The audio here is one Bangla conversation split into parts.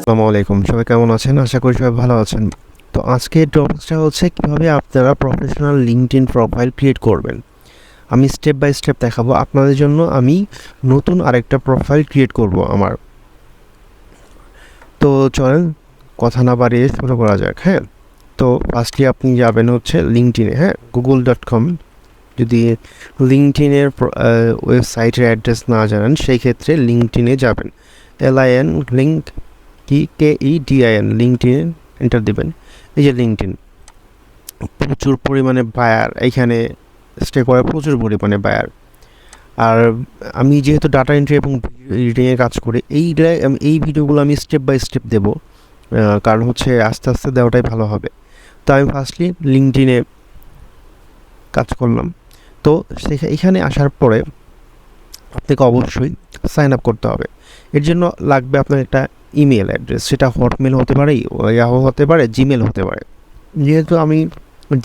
আসসালামু আলাইকুম, সবাই কেমন আছেন? আশা করি সবাই ভালো আছেন। তো আজকের টপিকসটা হচ্ছে কিভাবে আপনারা প্রফেশনাল লিঙ্কডইন প্রোফাইল ক্রিয়েট করবেন। আমি স্টেপ বাই স্টেপ দেখাবো। আপনাদের জন্য আমি নতুন আরেকটা প্রোফাইল ক্রিয়েট করব আমার। তো চলেন কথা না বাড়িয়ে শুরু করা যাক। হ্যাঁ, তো ফার্স্টলি আপনি যাবেন হচ্ছে লিঙ্কডইনে। হ্যাঁ, google.com। যদি লিঙ্কডইনের ওয়েবসাইটের অ্যাড্রেস না জানেন সেই ক্ষেত্রে লিঙ্কডইনে যাবেন। LIN link KEDIN LinkedIn enter দিবেন। এই যে লিঙ্কডইন, প্রচুর পরিমাণে বায়ার এখানে স্টে করে, প্রচুর পরিমাণে বায়ার। আর আমি যেহেতু ডাটা এন্ট্রি এবং রিডিংয়ে কাজ করি, এই ভিডিওগুলো আমি স্টেপ বাই স্টেপ দেবো, কারণ হচ্ছে আস্তে আস্তে দেওয়াটাই ভালো হবে। তো আমি ফার্স্টলি লিঙ্কডইনে কাজ করলাম। তো এখানে আসার পরে আপনাকে অবশ্যই সাইন আপ করতে হবে। এর জন্য লাগবে আপনার একটা ইমেল অ্যাড্রেস, সেটা হটমেল হতে পারে, ইয়াহু হতে পারে, জিমেল হতে পারে। যেহেতু আমি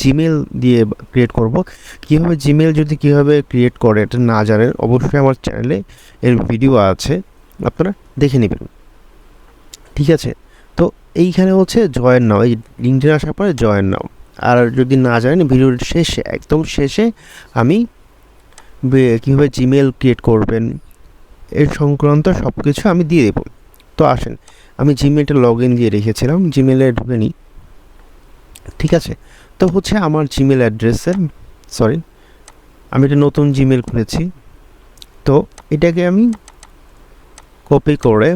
জিমেল দিয়ে ক্রিয়েট করব, কীভাবে ক্রিয়েট করে এটা না জানেন, অবশ্যই আমার চ্যানেলে এর ভিডিও আছে, আপনারা দেখে নেবেন। ঠিক আছে, তো এইখানে হচ্ছে জয়েন নাও, এই লিঙ্কডইনে আসার পরে জয়েন নাও। আর যদি না জানেন, ভিডিওর শেষে, একদম শেষে আমি কীভাবে জিমেল ক্রিয়েট করবেন এর সংক্রান্ত সব কিছু আমি দিয়ে দেবো। তো আসেন, আমি জিমেলটা লগ ইন দিয়ে রেখেছিলাম, জিমেলে ঢুকে নিই। ঠিক আছে, তো হচ্ছে আমার জিমেল অ্যাড্রেসের, আমি একটা নতুন জিমেল খুলেছি। তো এটাকে আমি কপি করে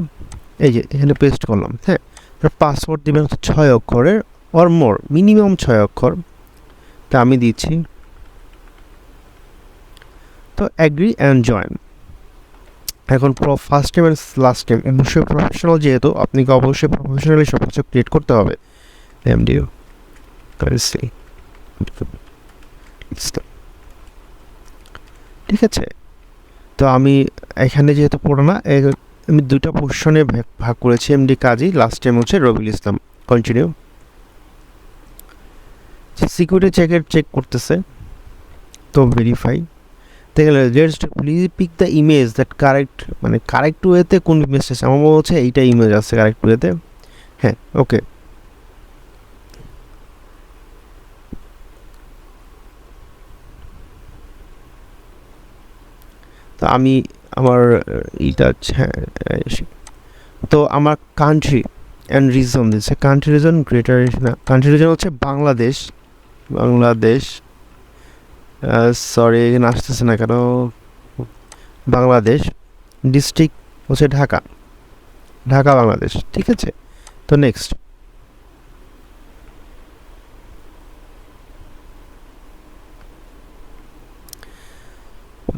এই যে এখানে পেস্ট করলাম। হ্যাঁ, পাসওয়ার্ড দেবেন হচ্ছে 6 অক্ষরের অর মোর, মিনিমাম 6 অক্ষর। তা আমি দিচ্ছি। তো অ্যাগ্রি অ্যান্ড জয়েন। এখন first time and last time অবশ্যই প্রফেশনাল, যেহেতু আপনাকে অবশ্যই প্রফেশনালি সব কিছু ক্রিয়েট করতে হবে। MDU ঠিক আছে, তো আমি এখানে যেহেতু পড়ো না, আমি দুইটা পোর্শনে ভাগ করেছি। এমডি কাজী, লাস্ট টাইম হচ্ছে Rabiul Islam. Continue. Security check করতেছে, তো ভেরিফাই। দেখলে just please pick the image that correct, মানে কারেক্ট ওয়েতে কোন ইমেজটা আছে। আমার মনে হচ্ছে এইটা ইমেজ আছে কারেক্ট ওয়েতে। হ্যাঁ, ওকে। তো আমি আমার এইটা, হ্যাঁ, তো আমার কান্ট্রি অ্যান্ড রিজন দিচ্ছে। কান্ট্রি রিজন গ্রেটার, না, কান্ট্রি রিজন হচ্ছে বাংলাদেশ। সরি, এখানে আসতেছে না কেন। বাংলাদেশ। ডিস্ট্রিক্ট হচ্ছে ঢাকা, বাংলাদেশ। ঠিক আছে, তো নেক্সট।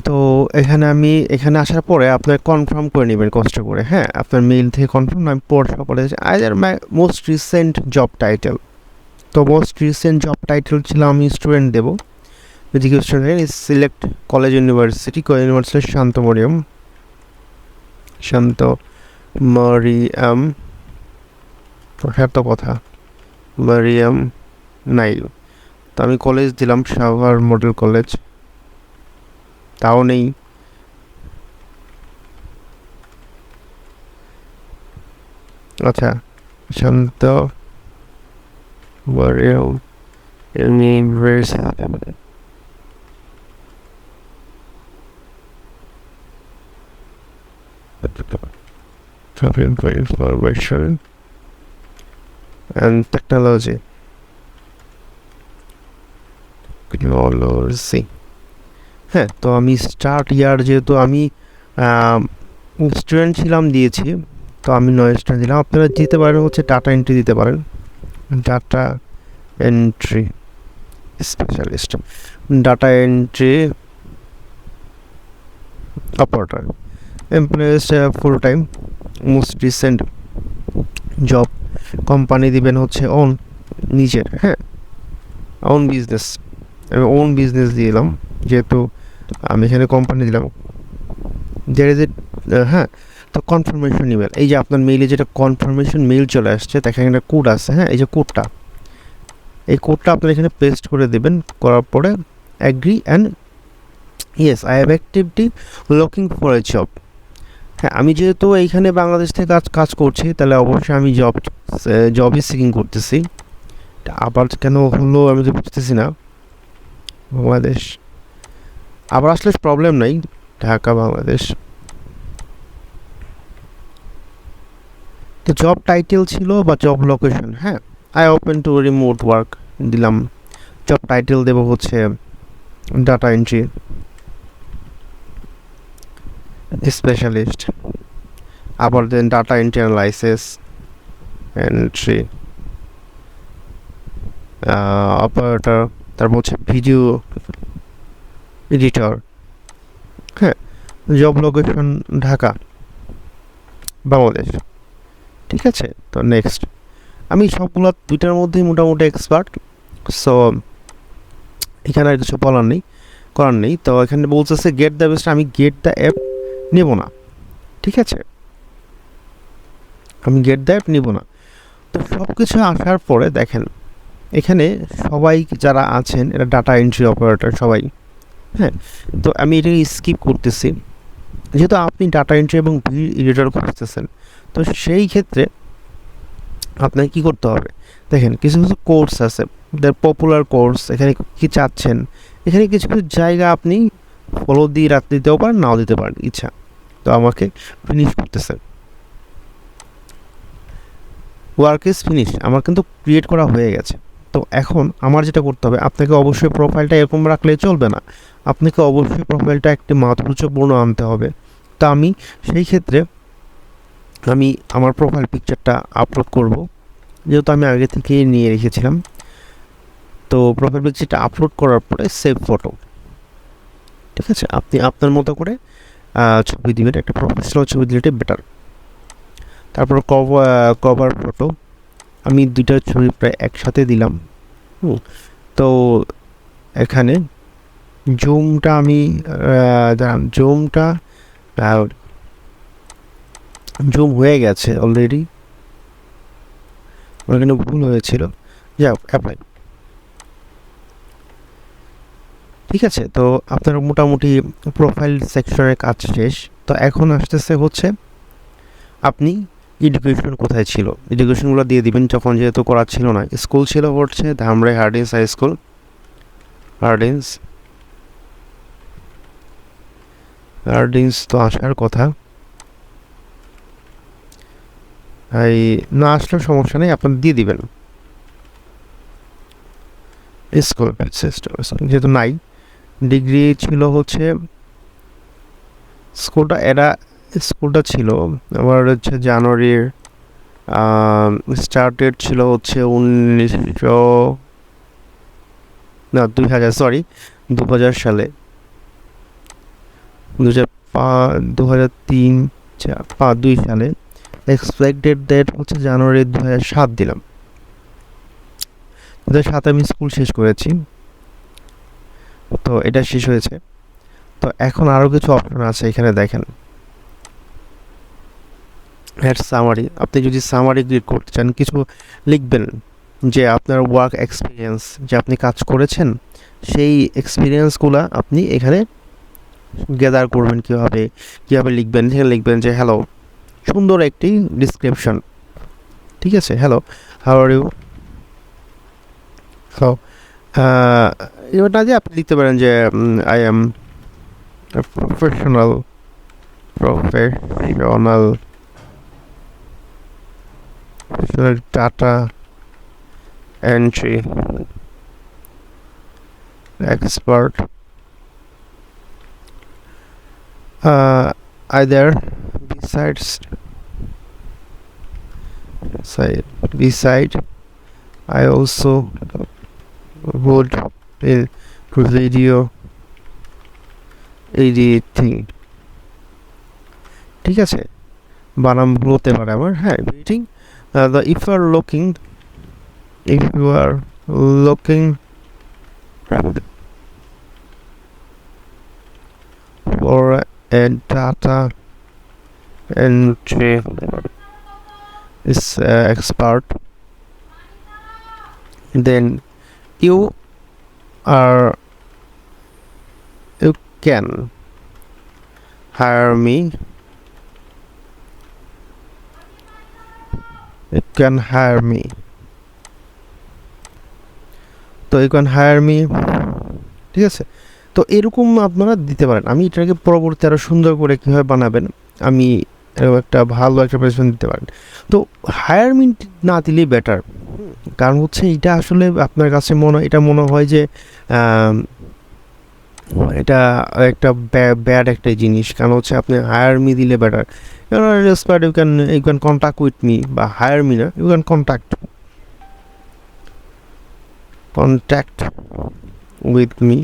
তো এখানে আসার পরে আপনার কনফার্ম করে নেবেন কষ্ট করে। হ্যাঁ, আপনার মেইল থেকে কনফার্ম, আমি পরে either my most recent job title. তো মোস্ট রিসেন্ট জব টাইটেল ছিল আমি স্টুডেন্ট দেবো। যদি কেউ স্টুডেন্ট সিলেক্ট কলেজ ইউনিভার্সিটি শান্ত মরিয়াম, এত কথা, মরিয়াম নাইল। তো আমি কলেজ দিলাম সাভার মডেল কলেজ, তাও নেই। আচ্ছা, Shanto Mariam university, information and technology. হ্যাঁ, তো আমি স্টার্ট ইয়ার, যেহেতু আমি স্টুডেন্ট ছিলাম, দিয়েছি। তো আমি 9 স্টার দিলাম। আপনারা দিতে পারেন হচ্ছে ডাটা এন্ট্রি দিতে পারেন, data entry specialist, data entry operator, employees full time, most recent job. Company দিবেন হচ্ছে ওন, নিজের। হ্যাঁ, ওন বিজনেস, আমি ওন বিজনেস দিলাম, যেহেতু আমি এখানে কোম্পানি দিলাম। হ্যাঁ, তো কনফার্মেশন ইমেল, এই যে আপনার মেইলে যেটা কনফার্মেশন মেইল চলে আসছে, দেখেন একটা কোড আছে। হ্যাঁ, এই যে কোডটা, এই কোডটা আপনার এখানে পেস্ট করে দেবেন। করার পরে agree and yes, I have actively looking for a job. হ্যাঁ, আমি যেহেতু এইখানে বাংলাদেশ থেকে কাজ কাজ করছি, তাহলে অবশ্যই আমি জবই সিকিং করতেছি। আবার কেন হলো আমি তো বুঝতেছি না। বাংলাদেশ আবার আসলে প্রবলেম নাই, ঢাকা বাংলাদেশ। তো জব টাইটেল ছিল বা জব লোকেশন, হ্যাঁ, I open to remote work দিলাম। জব টাইটেল দেবো হচ্ছে ডাটা এন্ট্রি স্পেশালিস্ট, আবার then data entry analysis entry operator, তারপর হচ্ছে ভিডিও এডিটর। হ্যাঁ, জব লোকেশন ঢাকা বাংলাদেশ। ঠিক আছে, তো নেক্সট আমি সবগুলো দুইটার মধ্যেই মোটামুটি এক্সপার্ট। সো এখানে আর কিছু বলার নেই, করার নেই। তো এখানে বলতেছে গেট দ্য বেস্ট, আমি গেট দ্য অ্যাপ নেব না। ঠিক আছে, আমি গেট দ্য অ্যাপ নেব না। তো সব কিছু আসার পরে দেখেন এখানে সবাই যারা আছেন এটা ডাটা এন্ট্রি অপারেটর সবাই। হ্যাঁ, তো আমি এটাকে স্কিপ করতেছি, যেহেতু আপনি ডাটা এন্ট্রি এবং ভিডিও এডিটর খুঁজতেছেন। তো সেই ক্ষেত্রে আপনাকে কী করতে হবে, দেখেন কিছু কিছু কোর্স আছে, পপুলার কোর্স। এখানে কি চাচ্ছেন, এখানে কিছু কিছু জায়গা আপনি ফলো দিয়ে রাখতে দিতেও পারেন, নাও দিতে পারেন ইচ্ছা। তো আমাকে ফিনিশ করতেছে, ওয়ার্ক ইজ ফিনিশ, আমার কিন্তু ক্রিয়েট করা হয়ে গেছে। তো এখন আমার যেটা করতে হবে, আপনাকে অবশ্যই প্রোফাইলটা এরকম রাখলে চলবে না, আপনাকে অবশ্যই প্রোফাইলটা একটি মাধুর্যপূর্ণ আনতে হবে। তো আমি সেই ক্ষেত্রে আমি আমার প্রোফাইল পিকচারটা আপলোড করব, যেহেতু আমি আগে থেকেই নিয়ে রেখেছিলাম। তো প্রোফাইল পিকচারটা আপলোড করার পরে সেভ ফটো। ঠিক আছে, আপনি আপনার মতো করে ছবি দিবেন, একটা প্রফেশনাল ছবি দিলে বেটার। তারপর কভার ফটো, আমি দুইটা ছবি প্রায় একসাথে দিলাম। তো এখানে জুমটা আমি জুমটা জুম হয়ে গেছে অলরেডি, ওখানে ভুল হয়েছিল। যাই হোক, অ্যাপ্লাই। ঠিক আছে, তো আপনার মোটামুটি প্রোফাইল সেকশনের কাজ শেষ। তো এখন আসতেছে হচ্ছে আপনি এডুকেশন কোথায় ছিল, এডুকেশনগুলো দিয়ে দিবেন। যখন যেহেতু করা ছিল না, স্কুল ছিল হচ্ছে Dhamrai Hardinge high school, Hardinge Hardinge তো আসার কথা, এই না আসলেও সমস্যা নেই, আপনার দিয়ে দিবেন স্কুল যেহেতু নাই। ডিগ্রি ছিল হচ্ছে স্কুলটা ছিল আমার হচ্ছে জানুয়ারির স্টার্টেড ছিল হচ্ছে 1900 না 2000, সরি 2000 সালে, 2003 2 সালে। এক্সপেক্টেড ডেট হচ্ছে জানুয়ারি 2007 দিলাম। 2007 আমি স্কুল শেষ করেছি, তো এটা শেষ হয়েছে। তো এখন আরও কিছু অপশন আছে এখানে দেখেন, অ্যাড সামারি। আপনি যদি সামারি ক্রিয়েট করতে চান, কিছু লিখবেন যে আপনার ওয়ার্ক এক্সপিরিয়েন্স, যে আপনি কাজ করেছেন সেই এক্সপিরিয়েন্সগুলো আপনি এখানে গ্যাদার করবেন। কীভাবে লিখবেন, সেখানে লিখবেন যে হ্যালো, সুন্দর একটি ডিসক্রিপশন। ঠিক আছে, hello, how are you, hello. এবার না যে আপনি লিখতে পারেন যে I am professional professional data entry expert, either besides beside I also would in video editing. ঠিক আছে, বানাম ভুল হতে পারে আমার। হ্যাঁ, editing. if you are looking for a data entry is expert, then you can hire me you can hire me. তো ইউ ক্যান হায়ার মি, ঠিক আছে। তো এরকম আপনারা দিতে পারেন। আমি এটাকে পরবর্তী আরও সুন্দর করে কীভাবে বানাবেন আমি এরকম একটা ভালো একটা প্রেজেন্টেশন দিতে পারেন। তো হায়ার মি না দিলেই বেটার, কারণ হচ্ছে এটা আসলে আপনার কাছে এটা মনে হয় যে এটা একটা ব্যাড একটা জিনিস, কারণ হচ্ছে আপনি হায়ার মি দিলে better. Respect, you can contact with me, বা হায়ার মি না, you can contact with me,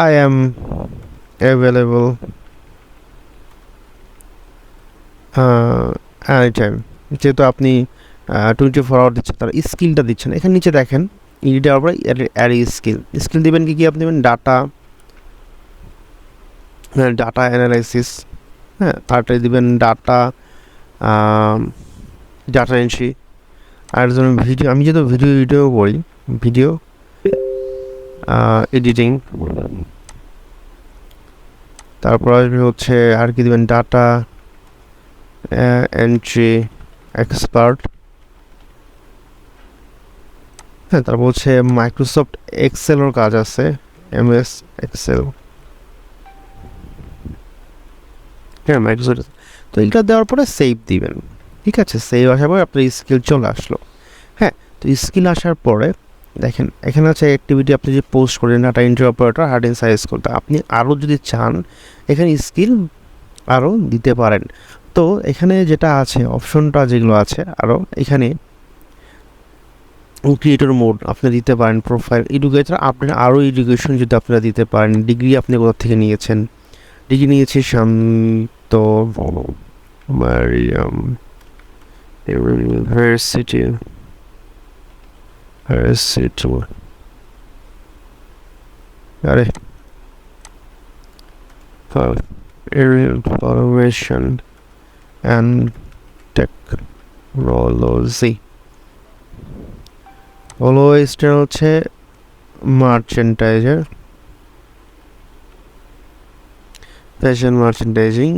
I am available any time. যেহেতু আপনি 24 আওয়ার দিচ্ছেন, তার স্কিলটা দিচ্ছেন, এখানে নিচে দেখেন এডিটার পরে অ্যাড স্কিল দিবেন কি আপনি দেবেন ডাটা অ্যানালাইসিস, হ্যাঁ, আরটা দিবেন ডাটা এন্ট্রি, আর জন্য ভিডিও, আমি যেহেতু ভিডিও করি, ভিডিও এডিটিং, তারপর আসবে হচ্ছে আর কি দেবেন ডাটা এন্ট্রি এক্সপার্ট, হ্যাঁ, তারপর হচ্ছে মাইক্রোসফট এক্সেলের কাজ আছে, এমএস এক্সেল, হ্যাঁ মাইক্রোসফট। তো এইটা দেওয়ার পরে সেভ দিবেন, ঠিক আছে। সেভ আসার পরে আপনার স্কিল চলে আসলো, হ্যাঁ। তো স্কিল আসার পরে দেখেন এখানে আছে অ্যাক্টিভিটি, আপনি যে পোস্ট করেন ডাটা এন্ট্রি অপারেটর হার্ড এন্ড সাইজ করতে, আপনি আরও যদি চান এখানে স্কিল আরও দিতে পারেন। তো এখানে যেটা আছে অপশনটা যেগুলো আছে আরও, এখানে ক্রিয়েটর মোড আপনি দিতে পারেন, প্রোফাইল, এডুকেটর, আপনার আরও এডুকেশন যদি আপনারা দিতে পারেন, ডিগ্রি আপনি কোথা থেকে নিয়েছেন, ডিগ্রি নিয়েছি শান্ত মারিয়াম ইউনিভার্সিটি, আরে ইনফরমেশন অ্যান্ড টেকনোলজি। হলো স্টার হচ্ছে মার্চেন্টাইজার, ফ্যাশন মার্চেন্টাইজিং।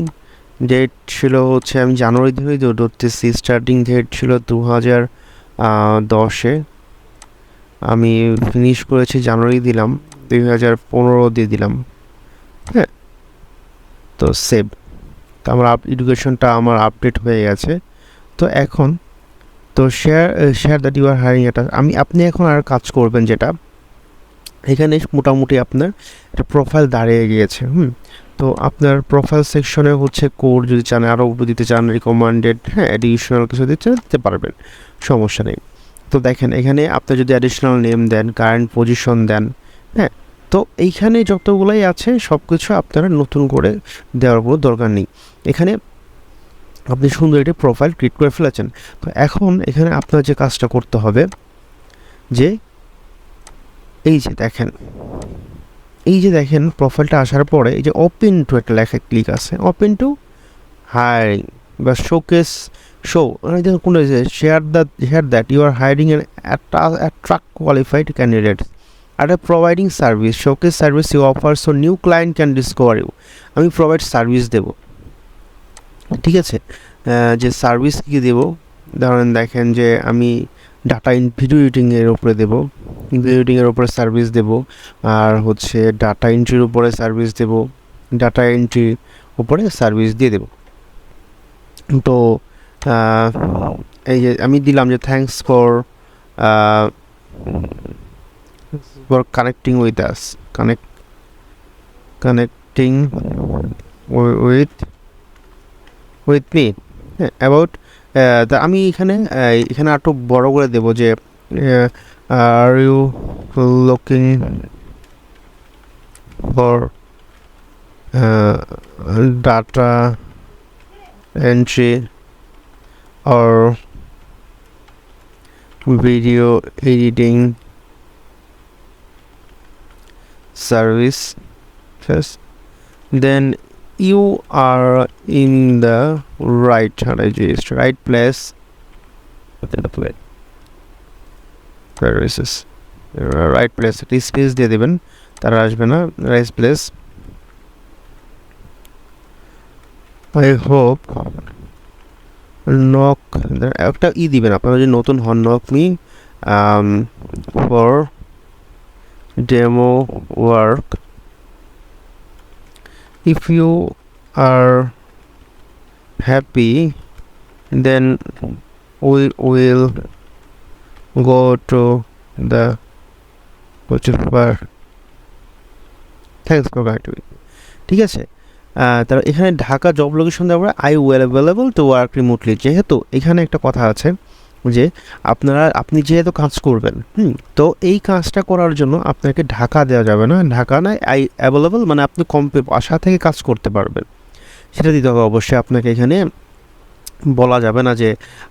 ডেট ছিল হচ্ছে আমি জানুয়ারি ধরেই ধরতেছি, স্টার্টিং ডেট ছিল 2010-এ, আমি ফিনিশ করেছি জানুয়ারি দিলাম, 2015 দিয়ে দিলাম, হ্যাঁ। তো সেভ, তো আমার এডুকেশনটা আমার আপডেট হয়ে গেছে। তো এখন তো share that you are hiring, এটা আপনি এখন আর কাজ করবেন যেটা, এখানে মোটামুটি আপনার একটা প্রোফাইল দাঁড়িয়ে গিয়েছে, তো আপনার প্রোফাইল সেকশনে হচ্ছে কোড যদি চান আরও দিতে চান, রিকমেন্ডেড, হ্যাঁ, অ্যাডিশনাল কিছু দিতে পারবেন, সমস্যা নেই। তো দেখেন এখানে আপনি যদি অ্যাডিশনাল নেম দেন, কারেন্ট পজিশন দেন, হ্যাঁ, তো এইখানে যতগুলাই আছে সব কিছু আপনারা নতুন করে দেওয়ার কোনো দরকার নেই। এখানে আপনি সুন্দর একটি প্রোফাইল ক্রিয়েট করে ফেলেছেন। তো এখন এখানে আপনার যে কাজটা করতে হবে যে এই যে দেখেন প্রোফাইলটা আসার পরে এই যে ওপেন টু একটা লেখা ক্লিক আছে, ওপেন টু হায়ারিং বা শোকেস শো, কোনো share that you are hiring attract qualified candidates আর providing service, showcase service you offer so new client can discover you. আমি প্রোভাইড সার্ভিস দেবো, ঠিক আছে। যে সার্ভিস কী দেবো, ধরেন দেখেন যে আমি ভিডিও এডিটিংয়ের উপরে দেবো, ভিডিও এডিটিংয়ের উপরে সার্ভিস দেবো, আর হচ্ছে ডাটা এন্ট্রির উপরে সার্ভিস দেবো, ডাটা এন্ট্রির উপরে সার্ভিস দিয়ে দেবো। তো এই যে আমি দিলাম যে thanks for connecting with us, connecting with me, about, আমি এখানে একটু বড় করে দেবো যে are you looking for data entry or video editing service, yes, then you are in the right place within the play services, right place, একটি স্পেস দিয়ে দেবেন, তারা আসবে না, right place. I hope knock একটা দিবেন আপনারা যদি নতুন হন, knock me for demo work, if you are happy then we will go to the thanks for connecting. ঠিক আছে, তার এখানে ঢাকা জব লোকেশন দেওয়া I well available to work remotely. যেহেতু এখানে একটা কথা আছে যে আপনি যেহেতু কাজ করবেন, তো এই কাজটা করার জন্য আপনাকে ঢাকা দেওয়া যাবে না, ঢাকা নয়, আই অ্যাভেলেবল মানে আপনি বাসা থেকে কাজ করতে পারবেন, সেটা দিতে হবে অবশ্যই। আপনাকে এখানে বলা যাবে না যে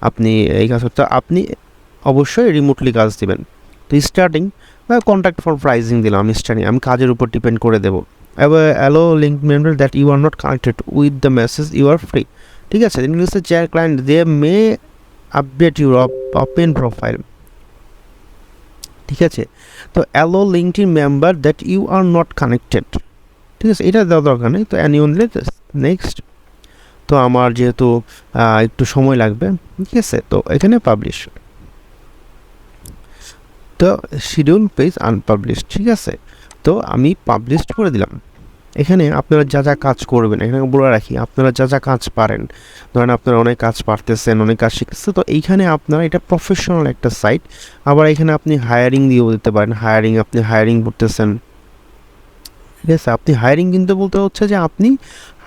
আপনি এই কাজ করতে, আপনি অবশ্যই রিমোটলি কাজ দিবেন। তো স্টার্টিং বা কন্ট্যাক্ট ফর প্রাইজিং দিলাম, আমি স্টার্টিং আমি কাজের উপর ডিপেন্ড করে দেবো। Allow link member that you are not connected with the message you are free. ঠিক আছে, ইংলিশে chair client they may update your open profile. ঠিক আছে, তো allow linked member that you are not connected. ঠিক আছে, এটা দেওয়া দরকার নেই। তো অ্যানিউনলি নেক্সট, তো আমার যেহেতু একটু সময় লাগবে, ঠিক আছে, তো এখানে পাবলিশ, তো শিডিউল পেজ আনপাবলিশ। ঠিক আছে, তো আমি পাবলিশড করে দিলাম। এখানে আপনারা যা যা কাজ করবেন, এখানে বলে রাখি আপনারা যা যা কাজ পারেন, ধরেন আপনারা অনেক কাজ পারতেছেন, অনেক কাজ শিখতেছেন, তো এইখানে আপনারা এটা প্রফেশনাল একটা সাইট। আবার এখানে আপনি হায়ারিং দিয়েও দিতে পারেন, আপনি হায়ারিং করতেছেন। ঠিক আছে, আপনি হায়ারিং কিন্তু বলতে হচ্ছে যে আপনি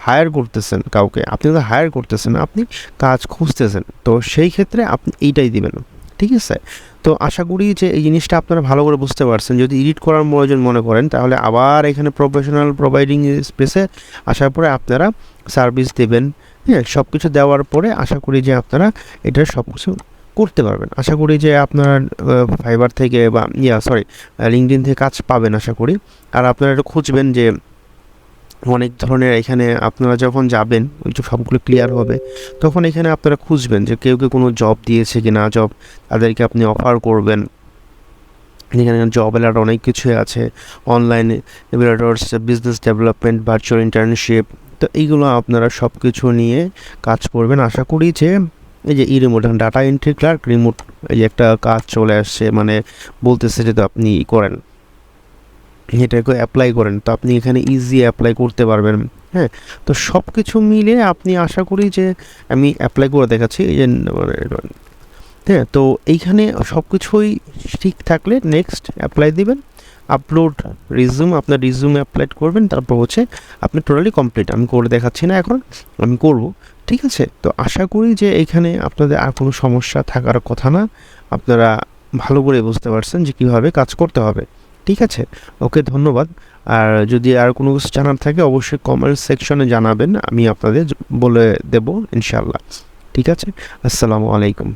হায়ার করতেছেন কাউকে, আপনি তো হায়ার করতেছেন, আপনি কাজ খুঁজতেছেন, তো সেই ক্ষেত্রে আপনি এইটাই দিবেন। ঠিক আছে, তো আশা করি যে এই জিনিসটা আপনারা ভালো করে বুঝতে পারছেন। যদি এডিট করার প্রয়োজন মনে করেন, তাহলে আবার এখানে প্রফেশনাল প্রোভাইডিং স্পেসে আসার পরে আপনারা সার্ভিস দেবেন। হ্যাঁ, সব কিছু দেওয়ার পরে আশা করি যে আপনারা এটা সব কিছু করতে পারবেন। আশা করি যে আপনারা ফাইবার থেকে বা লিঙ্কডইন থেকে কাজ পাবেন আশা করি। আর আপনারা এটা খুঁজবেন যে অনেক ধরনের, এখানে আপনারা যখন যাবেন ওই যে সবগুলো ক্লিয়ার হবে, তখন এখানে আপনারা খুঁজবেন যে কেউ কোনো জব দিয়েছে কি না, জব তাদেরকে আপনি অফার করবেন। এখানে জব অ্যালার্ট অনেক কিছুই আছে, online evaluators, business development, virtual internship, তো এইগুলো আপনারা সব কিছু নিয়ে কাজ করবেন। আশা করি যে এই যে remote data entry clerk remote, এই যে একটা কাজ চলে আসছে, মানে বলতেছে যে তো আপনি করেন, এটাকে অ্যাপ্লাই করেন, তো আপনি এখানে ইজি অ্যাপ্লাই করতে পারবেন। হ্যাঁ, তো সব কিছু মিলে আপনি আশা করি যে আমি অ্যাপ্লাই করে দেখাচ্ছি, এই যে হ্যাঁ, তো এইখানে সব কিছুই ঠিক থাকলে নেক্সট অ্যাপ্লাই দিবেন, আপলোড রিজিউম, আপনার রিজিউমে অ্যাপ্লাই করবেন, তারপর হচ্ছে আপনি টোটালি কমপ্লিট। আমি করে দেখাচ্ছি না এখন, আমি করব। ঠিক আছে, তো আশা করি যে এখানে আপনাদের আর কোনো সমস্যা থাকার কথা না, আপনারা ভালো করে বুঝতে পারছেন যে কীভাবে কাজ করতে হবে। ঠিক আছে, ওকে, ধন্যবাদ। আর যদি আর কোনো কিছু জানার থাকে অবশ্যই কমেন্ট সেকশনে জানাবেন, আমি আপনাদের বলে দেব ইনশাল্লাহ। ঠিক আছে, আসসালামু আলাইকুম।